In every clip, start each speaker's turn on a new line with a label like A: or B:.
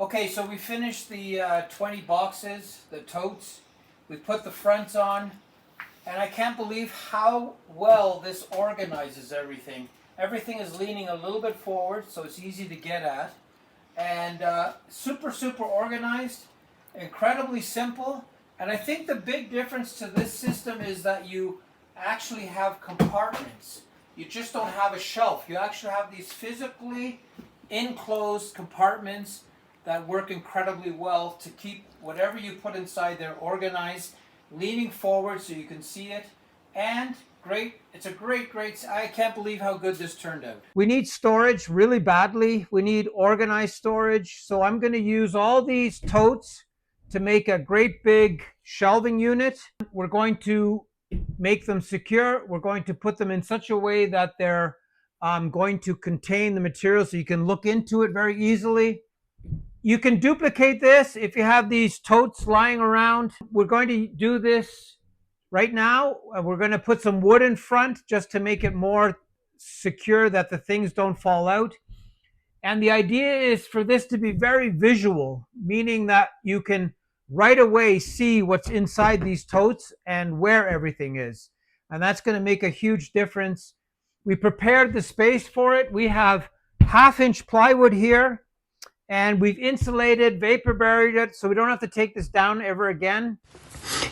A: Okay, so we finished the 20 boxes, the totes. We put the fronts on, and I can't believe how well this organizes everything. Everything is leaning a little bit forward, so it's easy to get at. And super organized, incredibly simple. And I think the big difference to this system is that you actually have compartments. You just don't have a shelf. You actually have these physically enclosed compartments that work incredibly well to keep whatever you put inside there organized, leaning forward so you can see it, and great. It's a great, I can't believe how good this turned out. We need storage really badly. We need organized storage. So I'm going to use all these totes to make a great big shelving unit. We're going to make them secure. We're going to put them in such a way that they're going to contain the material so you can look into it very easily. You can duplicate this if you have these totes lying around. We're going to do this right now. We're going to put some wood in front just to make it more secure that the things don't fall out. And the idea is for this to be very visual, meaning that you can right away see what's inside these totes and where everything is. And that's going to make a huge difference. We prepared the space for it. We have 1/2 inch plywood here, and we've insulated, vapor barried it, so we don't have to take this down ever again.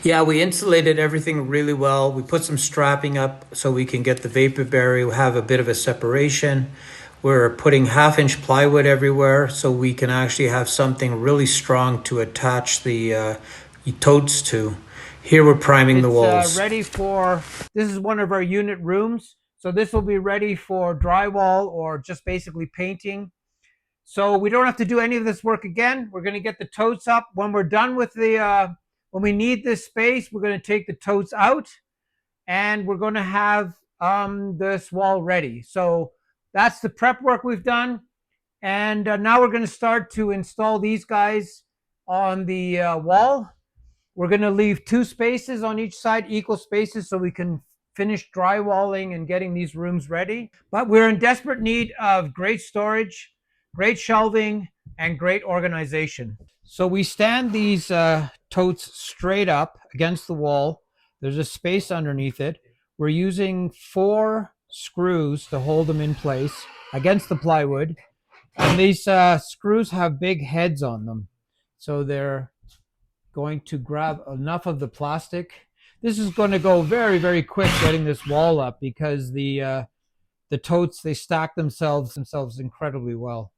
A: Yeah, we insulated everything really well. We put some strapping up so we can get the vapor barrier, have a bit of a separation. We're putting 1/2 inch plywood everywhere so we can actually have something really strong to attach the totes to. Here we're priming the walls. Ready for, this is one of our unit rooms. So this will be ready for drywall or just basically painting. So we don't have to do any of this work again. We're going to get the totes up. When we're done with when we need this space, we're going to take the totes out and we're going to have this wall ready. So that's the prep work we've done. And now we're going to start to install these guys on the wall. We're going to leave 2 spaces on each side, equal spaces, so we can finish drywalling and getting these rooms ready. But we're in desperate need of great storage, great shelving, and great organization. So we stand these totes straight up against the wall. There's a space underneath it. We're using 4 screws to hold them in place against the plywood. And these screws have big heads on them. So they're going to grab enough of the plastic. This is going to go very quick getting this wall up because the totes, they stack themselves incredibly well.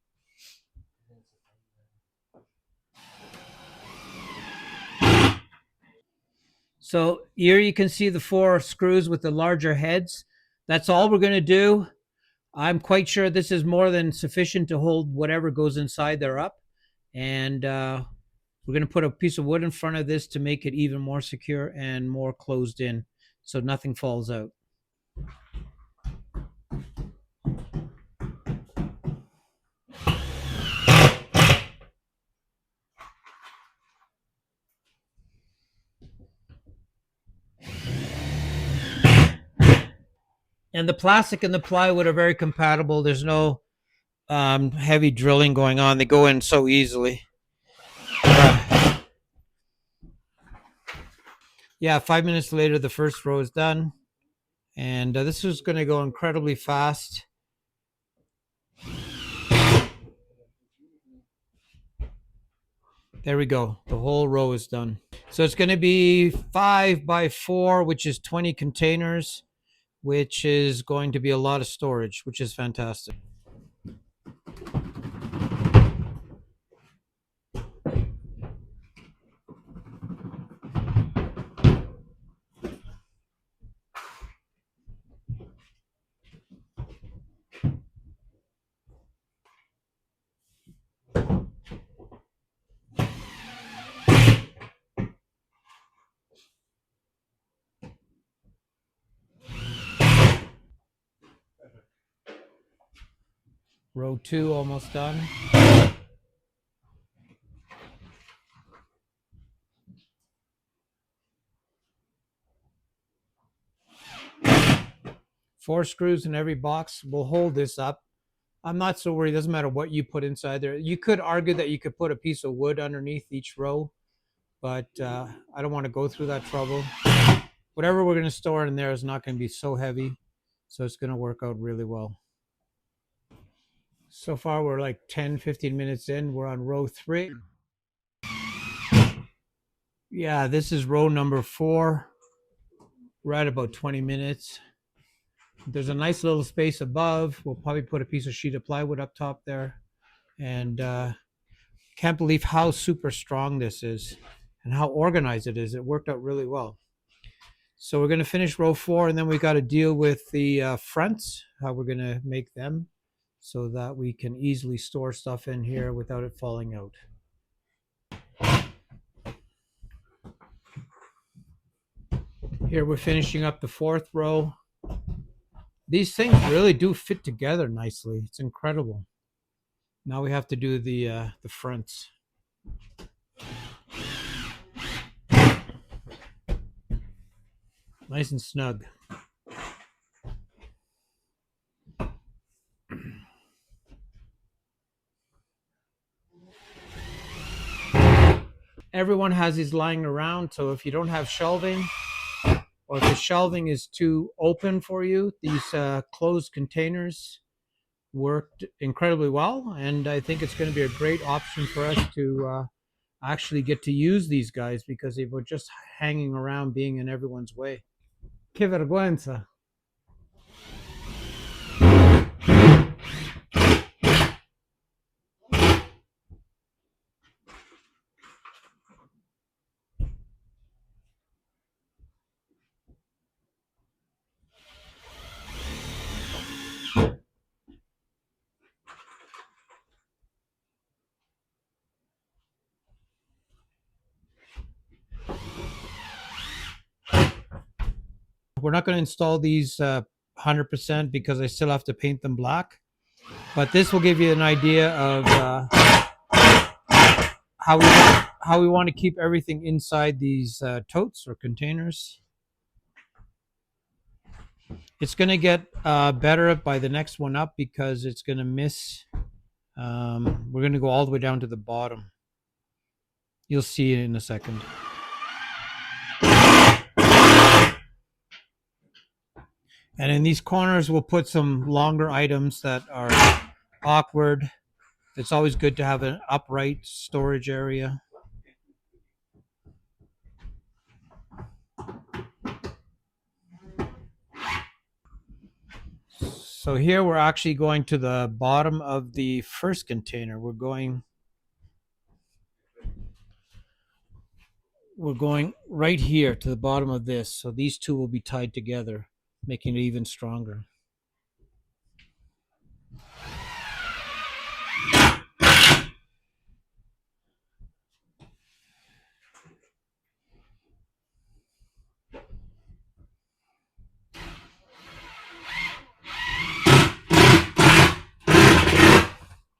A: So here you can see the 4 screws with the larger heads. That's all we're going to do. I'm quite sure this is more than sufficient to hold whatever goes inside there up. And we're going to put a piece of wood in front of this to make it even more secure and more closed in so nothing falls out. And the plastic and the plywood are very compatible. There's no heavy drilling going on. They go in so easily. Yeah, 5 minutes later, the first row is done. And this is going to go incredibly fast. There we go. The whole row is done. So it's going to be 5 by 4, which is 20 containers, which is going to be a lot of storage, which is fantastic. Row 2 almost done. Four screws in every box will hold this up.
B: I'm not so worried. It doesn't matter what you put inside there. You could argue that you could put a piece of wood underneath each row, but I don't want to go through that trouble. Whatever we're going to store in there is not going to be so heavy, so it's going to work out really well. So far, we're like 10, 15 minutes in. We're on row 3. Yeah, this is row number 4. We're at about 20 minutes. There's a nice little space above. We'll probably put a piece of sheet of plywood up top there. And can't believe how super strong this is and how organized it is. It worked out really well. So we're going to finish row 4, and then we got to deal with the fronts, how we're going to make them so that we can easily store stuff in here without it falling out. Here we're finishing up the 4th row. These things really do fit together nicely. It's incredible. Now we have to do the fronts. Nice and snug. Everyone has these lying around, so if you don't have shelving, or if the shelving is too open for you, these closed containers worked incredibly well, and I think it's going to be a great option for us to actually get to use these guys because they were just hanging around being in everyone's way. Che vergüenza. We're not going to install these 100% because I still have to paint them black. But this will give you an idea of how we want to keep everything inside these totes or containers. It's going to get better by the next one up because it's going to miss. We're going to go all the way down to the bottom. You'll see it in a second. And in these corners, we'll put some longer items that are awkward. It's always good to have an upright storage area. So here we're actually going to the bottom of the first container. We're going right here to the bottom of this. So these two will be tied together, making it even stronger.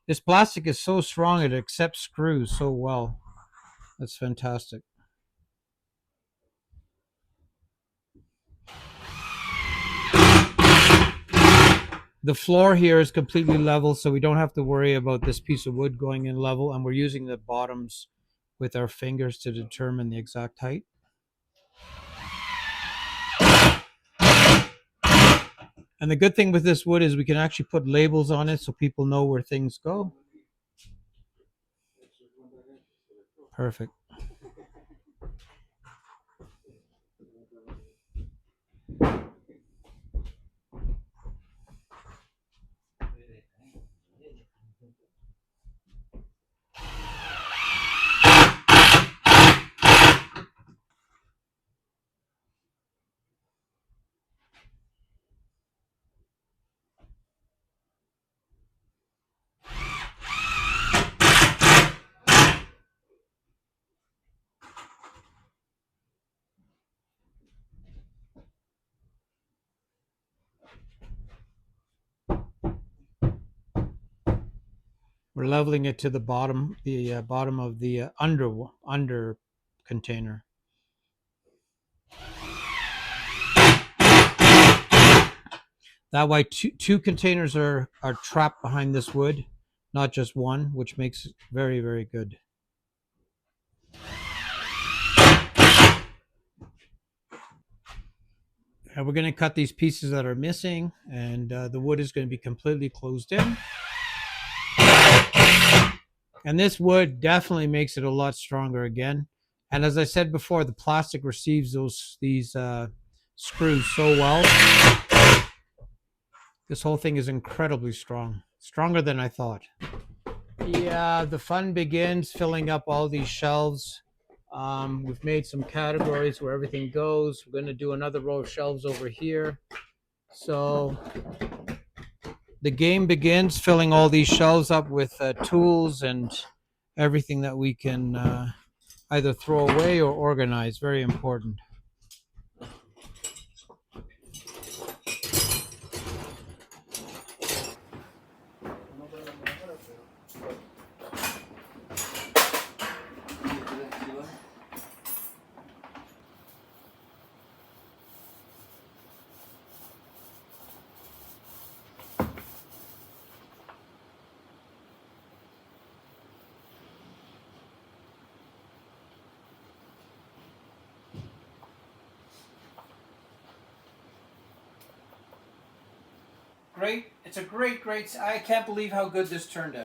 B: This plastic is so strong, it accepts screws so well. That's fantastic. The floor here is completely level, so we don't have to worry about this piece of wood going in level, and we're using the bottoms with our fingers to determine the exact height. And the good thing with this wood is we can actually put labels on it so people know where things go. Perfect. We're leveling it to the bottom, bottom of the under container. That way, two containers are trapped behind this wood, not just one, which makes it very, very good. And we're going to cut these pieces that are missing, and the wood is going to be completely closed in. And this wood definitely makes it a lot stronger again. And as I said before, the plastic receives these screws so well. This whole thing is incredibly strong, stronger than I thought. Yeah, the fun begins filling up all these shelves. We've made some categories where everything goes. We're going to do another row of shelves over here. So the game begins filling all these shelves up with tools and everything that we can either throw away or organize. Very important.
A: Great. It's a great, I can't believe how good this turned out.